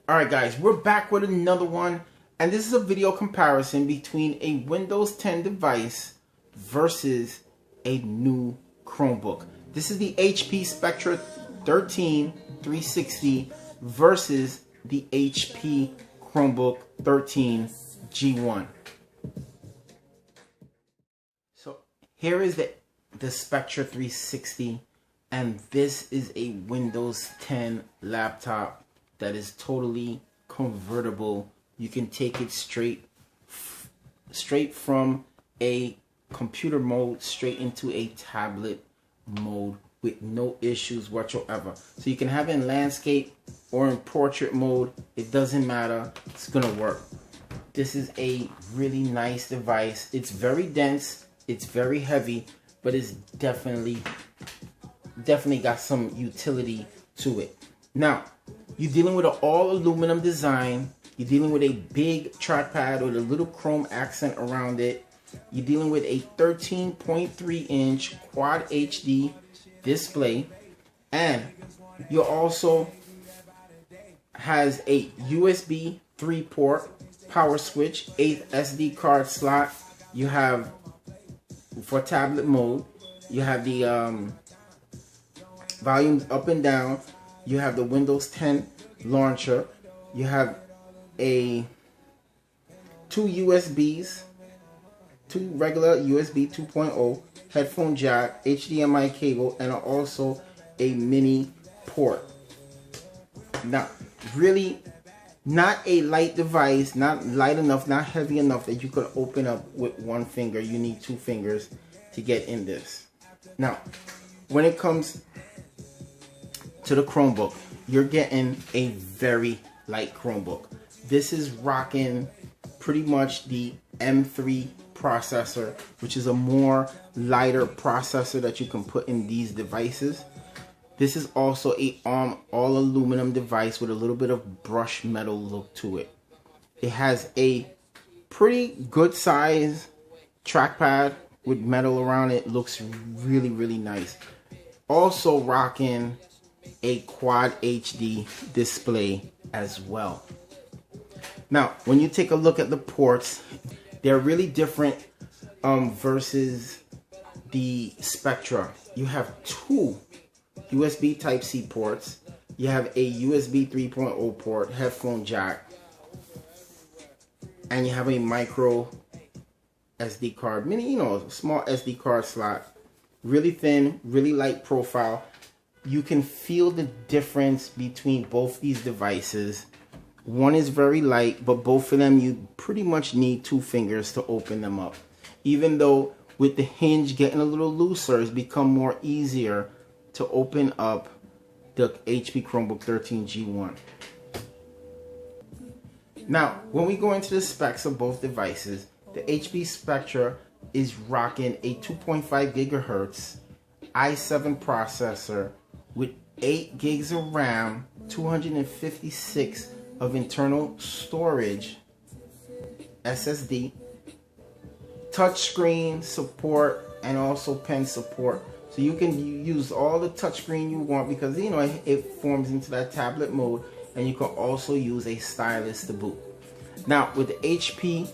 Alright guys, we're back with another one, and this is a video comparison between a Windows 10 device versus a new Chromebook. This is the HP Spectre 360 versus the HP Chromebook 13 G1. So here is the Spectre 360, and this is a Windows 10 laptop that is totally convertible. You can take it straight from a computer mode straight into a tablet mode with no issues whatsoever. So you can have it in landscape or in portrait mode. It doesn't matter. It's gonna work. This is a really nice device. It's very dense. It's very heavy, but it's definitely got some utility to it. Now, you're dealing with an all aluminum design. You're dealing with a big trackpad with a little chrome accent around it. You're dealing with a 13.3 inch Quad HD display, and you also has a USB 3 port power switch, 8 SD card slot. You have for tablet mode. You have the volumes up and down. You have the Windows 10 launcher. You have two USBs, two regular USB 2.0, headphone jack, HDMI cable, and also a mini port. Now, really not a light device, not light enough, not heavy enough that you could open up with one finger. You need two fingers to get in this. Now, when it comes to the Chromebook, you're getting a very light Chromebook. This is rocking pretty much the M3 processor, which is a more lighter processor that you can put in these devices. This is also a all aluminum device with a little bit of brushed metal look to it. It has a pretty good size trackpad with metal around it. Looks really, really nice. Also rocking a Quad HD display as well. Now, when you take a look at the ports, they're really different versus the Spectra. You have two USB Type-C ports. You have a USB 3.0 port, headphone jack, and you have a micro SD card, small SD card slot. Really thin, really light profile. You can feel the difference between both these devices. One is very light, but both of them you pretty much need two fingers to open them up. Even though with the hinge getting a little looser, it's become more easier to open up the HP Chromebook 13 G1. Now, when we go into the specs of both devices, the HP Spectre is rocking a 2.5 gigahertz i7 processor with 8 gigs of RAM, 256 of internal storage, SSD, touchscreen support, and also pen support. So you can use all the touchscreen you want because it forms into that tablet mode, and you can also use a stylus to boot. Now with the HP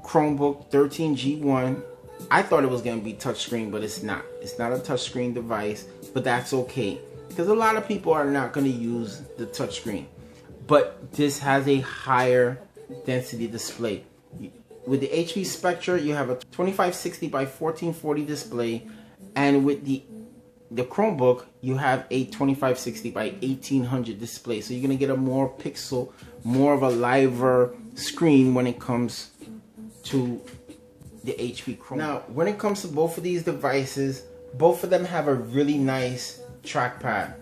Chromebook 13 G1, I thought it was going to be touchscreen, but it's not. It's not a touchscreen device, but that's okay because a lot of people are not going to use the touchscreen. But this has a higher density display. With the HP Spectre, you have a 2560 by 1440 display, and with the Chromebook, you have a 2560 by 1800 display. So you're going to get a more pixel, more of a liver screen when it comes to the HP Chromebook. Now, when it comes to both of these devices, both of them have a really nice trackpad.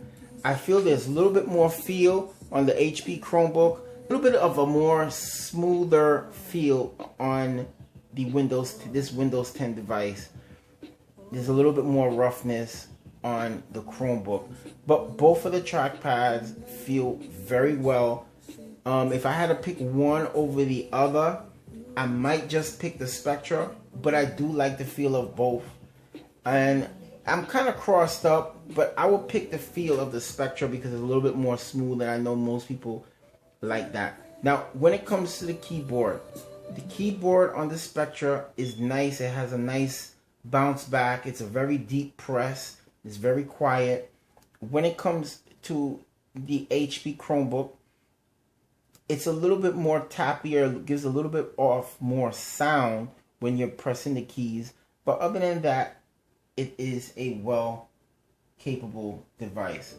I feel there's a little bit more feel on the HP Chromebook, a little bit of a more smoother feel on the this Windows 10 device. There's a little bit more roughness on the Chromebook, but both of the trackpads feel very well. If I had to pick one over the other, I might just pick the Spectra, but I do like the feel of both. And I'm kind of crossed up, but I will pick the feel of the Spectre because it's a little bit more smooth, and I know most people like that. Now, when it comes to the keyboard on the Spectre is nice. It has a nice bounce back. It's a very deep press. It's very quiet. When it comes to the HP Chromebook, it's a little bit more tappier, gives a little bit off more sound when you're pressing the keys. But other than that, it is a well capable device.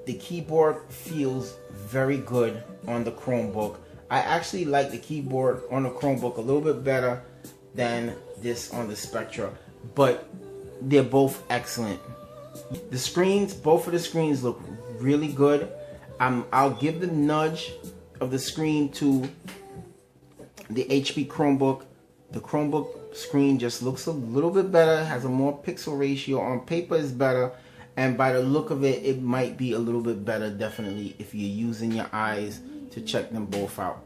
The keyboard feels very good on the Chromebook. I actually like the keyboard on the Chromebook a little bit better than this on the Spectre, but they're both excellent. The screens, both of the screens look really good. I'll give the nudge of the screen to the HP Chromebook. The Chromebook screen just looks a little bit better, has a more pixel ratio. On paper is better, and by the look of it, it might be a little bit better, definitely, if you're using your eyes to check them both out.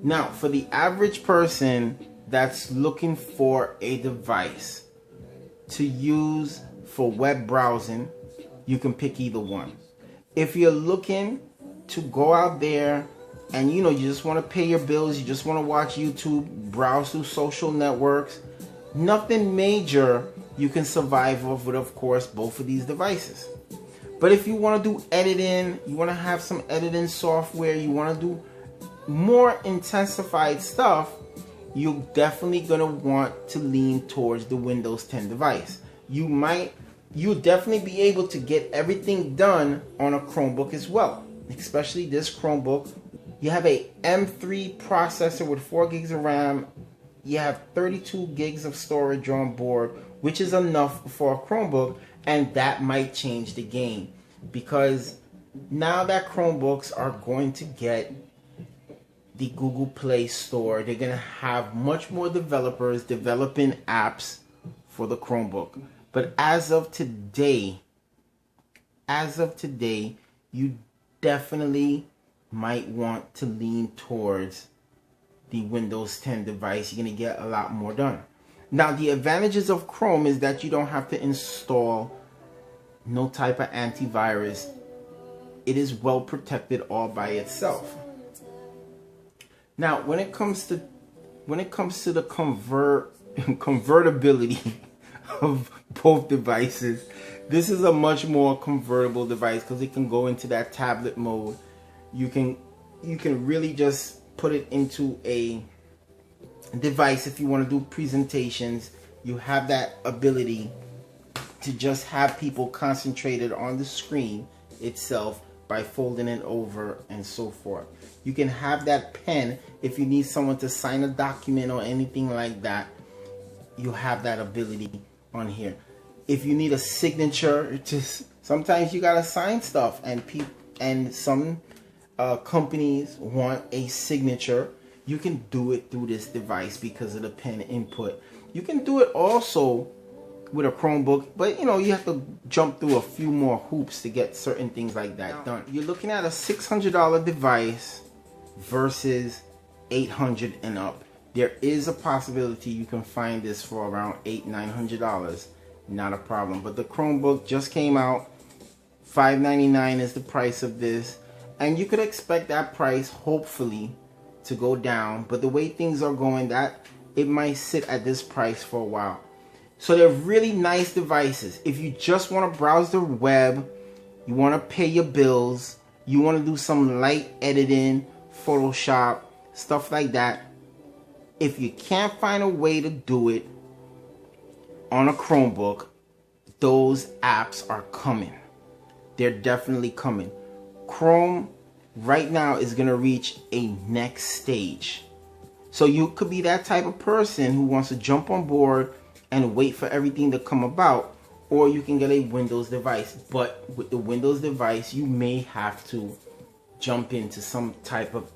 Now, for the average person that's looking for a device to use for web browsing, you can pick either one. If you're looking to go out there and you just want to pay your bills, you just want to watch YouTube, browse through social networks, nothing major, you can survive off with, of course, both of these devices. But if you want to do editing, you want to have some editing software, you want to do more intensified stuff, you're definitely going to want to lean towards the Windows 10 device. You'll definitely be able to get everything done on a Chromebook as well, especially this Chromebook. You have a M3 processor with 4 gigs of RAM. You have 32 gigs of storage on board, which is enough for a Chromebook, and that might change the game because now that Chromebooks are going to get the Google Play Store, they're going to have much more developers developing apps for the Chromebook. But as of today, you definitely might want to lean towards the Windows 10 device. You're going to get a lot more done. Now, the advantages of Chrome is that you don't have to install no type of antivirus. It is well protected all by itself. Now, when it comes to the convertibility of both devices, this is a much more convertible device because it can go into that tablet mode. You can really just put it into a device if you want to do presentations. You have that ability to just have people concentrated on the screen itself by folding it over and so forth. You can have that pen if you need someone to sign a document or anything like that. You have that ability on here. If you need a signature, sometimes you gotta sign stuff, and some companies want a signature. You can do it through this device because of the pen input. You can do it also with a Chromebook, but you have to jump through a few more hoops to get certain things like that done. You're looking at a $600 device versus $800 and up. There is a possibility you can find this for around $800-900. Not a problem. But the Chromebook just came out. $599 is the price of this, and you could expect that price hopefully to go down. But the way things are going, that it might sit at this price for a while. So they're really nice devices. If you just want to browse the web, you want to pay your bills, you want to do some light editing, Photoshop, stuff like that. If you can't find a way to do it on a Chromebook, those apps are coming. They're definitely coming. Chrome right now is going to reach a next stage. So you could be that type of person who wants to jump on board and wait for everything to come about, or you can get a Windows device. But with the Windows device, you may have to jump into some type of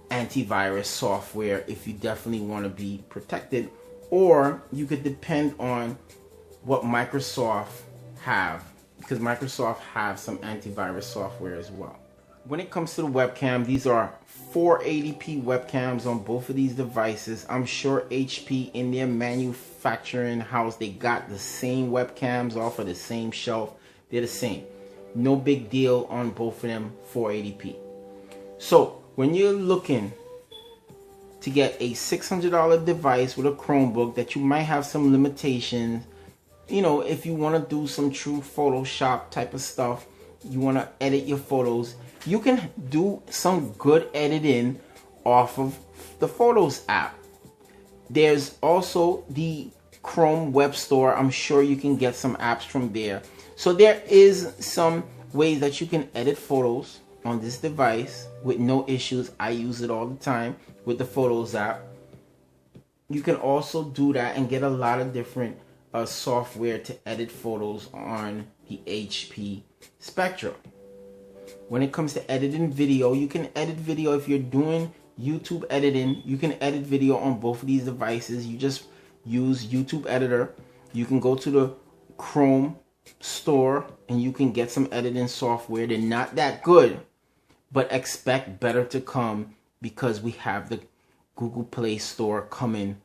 antivirus software if you definitely want to be protected, or you could depend on what Microsoft have, because Microsoft have some antivirus software as well. When it comes to the webcam, these are 480p webcams on both of these devices. I'm sure HP in their manufacturing house, they got the same webcams off of the same shelf. They're the same. No big deal on both of them, 480p. So when you're looking to get a $600 device with a Chromebook that you might have some limitations, you know, if you want to do some true Photoshop type of stuff, you want to edit your photos, you can do some good editing off of the Photos app. There's also the Chrome Web Store. I'm sure you can get some apps from there. So there is some ways that you can edit photos on this device with no issues. I use it all the time with the Photos app. You can also do that and get a lot of different software to edit photos on the HP Spectre. When it comes to editing video, you can edit video. If you're doing YouTube editing, you can edit video on both of these devices. You just use YouTube Editor. You can go to the Chrome store and you can get some editing software. They're not that good, but expect better to come because we have the Google Play Store coming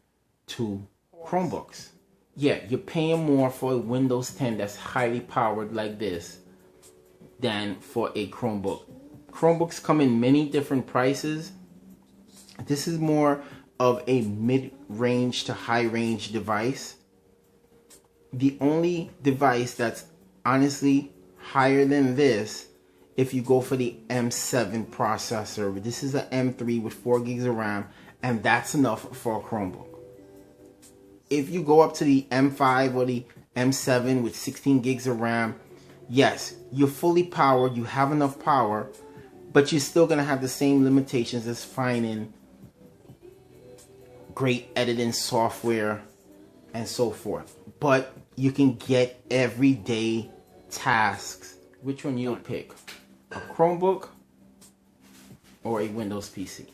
to Chromebooks. Yeah, you're paying more for a Windows 10 that's highly powered like this than for a Chromebook. Chromebooks come in many different prices. This is more of a mid-range to high-range device. The only device that's honestly higher than this, if you go for the M7 processor, this is an M3 with 4 gigs of RAM, and that's enough for a Chromebook. If you go up to the M5 or the M7 with 16 gigs of RAM, yes, you're fully powered, you have enough power, but you're still going to have the same limitations as finding great editing software and so forth. But you can get everyday tasks. Which one you'll pick? A Chromebook or a Windows PC?